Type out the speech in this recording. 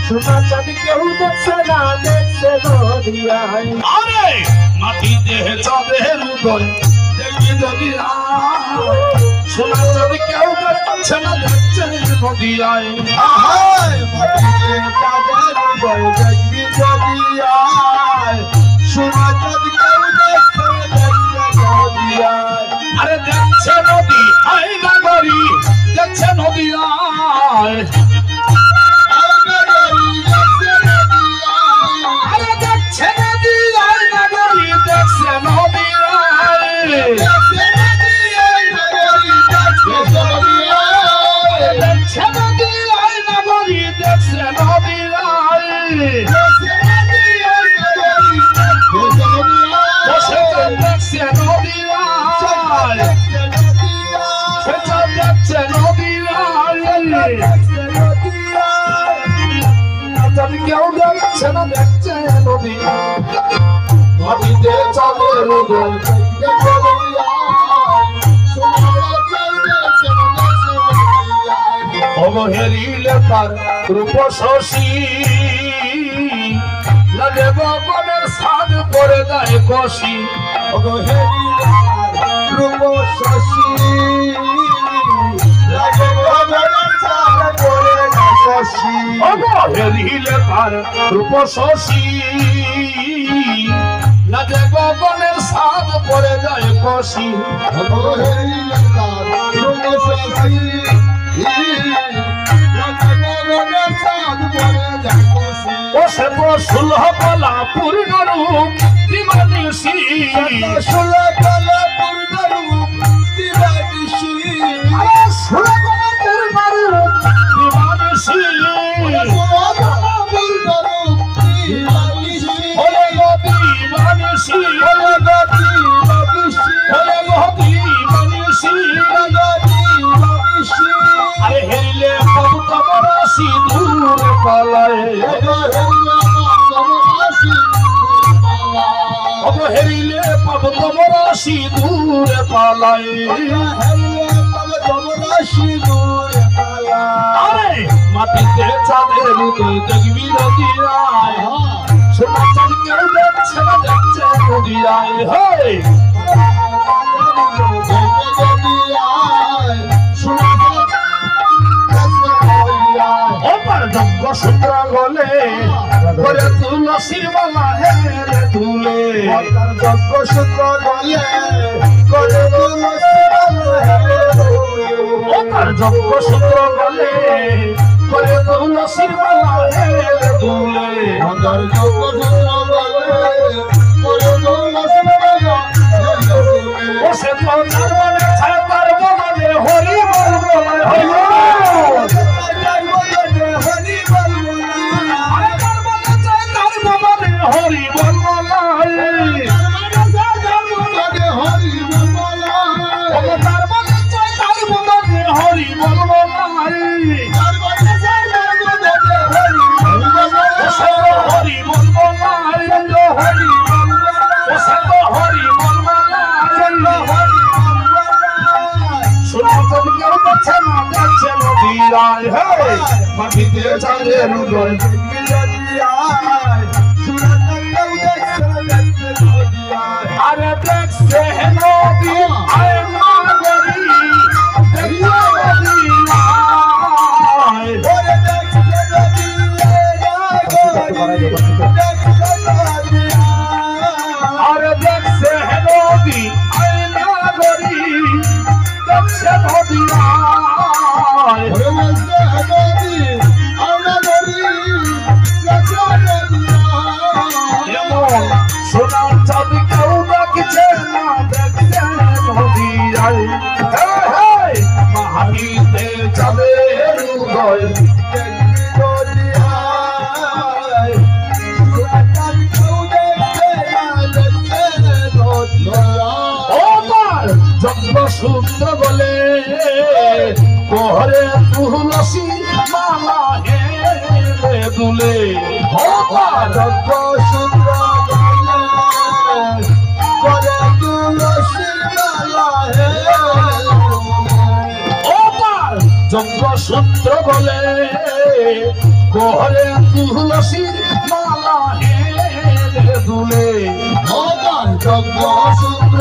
সোনা চাঁদি কেউ দেখছে না, দেখছে নদিয়ায়। আরে মাটিতে চাঁদের উদয় দেখবি যদি সোনা চাঁদি কেউ দেখছে না, দেখছে নদিয়ায়। মাটিতে চাঁদের উদয় দেখবি নদিয়ায়, সোনা চাঁদি কেউ দেখছে, দেখছে নদিয়ায়। আরে দেখছে নদী আয় নাগরী, দেখছে নদিয়ায়। আরে দেখছে নদী আয় নাগরী, দেখছে নদিয়ায়। দেখছে নদী আয় নাগরী, দেখছে নদিয়ায়। বসে দেখছে নদিয়ায়, সেটা দেখছে নদিয়ায়। চাঁদ কেউ দেখছে না, দেখছে নদিয়ায়। মাটিতে চাঁদের উদয় দেখছে নদিয়ায়। অবহেলিলে তার রূপ শশী, লাগে বনের সাদ পরে যায় কষি। অবহেলিলে তার রূপ শশী, লাগে বনের সাদ পরে যায় কষি। অবহেলিলে তার রূপ শশী, লাগে বনের সাদ পরে যায় কষি। অবহেলিলে তার রূপ শশী, ওসে তো সুলভ কলা পূর্ণ রূপ দিবানিশি। সুলভ কলা পূর্ণ রূপ দিবানিশি। সুলভ কলা পূর্ণ রূপ দিবানিশি। ওলে গো দিবানিশি, ওলে গো দিবানিশি, ওলে গো দিবানিশি। আরে হেরিলে পাবো তোমার সিঁদুর পালায়। অবহেলিলে পাবো তোমার সিঁদুর পালায়। আরে মাটিতে চাঁদের উদয় দেখবি নদিয়ায়, সোনা চাঁদ কেউ দেখছে না, দেখছে নদিয়ায়। হে ওপার যজ্ঞ সূত্র গলে করে তুলসীর মালা হেরে তুলে। যজ্ঞ সূত্র গলে করে তুলসীর মালা হেরে তুলে। ওপার যজ্ঞ সূত্র গলে করে তুলসীর মালা হেরে তুলে। যজ্ঞ সূত্র গলে করে তুলসীর মালা হেরে তুলে। বসে তো তার মনে ছায়, তার মনে হরি বল বলায়। হরি হরি বল বলায়। তার মনে চায় তার মনে হরি বল বলায়। হরি বল বলায়, হরি বল হরি বল বলায়। সোনা চাঁদ কেউ দেখছে না, দেখছে নদিয়ায়। হে মাটিতে চাঁদের উদয় আরে দেখছে নদী আয় নাগরী, দেখছে নদিয়ায়। আরে দেখছে নদী আয় নাগরী, দেখছে নদিয়ায়। এমন সোনার চাঁদ কেউ দেখছে না, দেখছে নদিয়ায়। মাটিতে চাঁদের উদয় যজ্ঞ সূত্র বলে কোহরে তুলসী মালা হেরে দুলে। যজ্ঞ সূত্র করে তুলসী মালা যজ্ঞ সূত্র বলে ঘরে তুলসীর মালা হেলে দুলে ভগবান যজ্ঞ শুক্র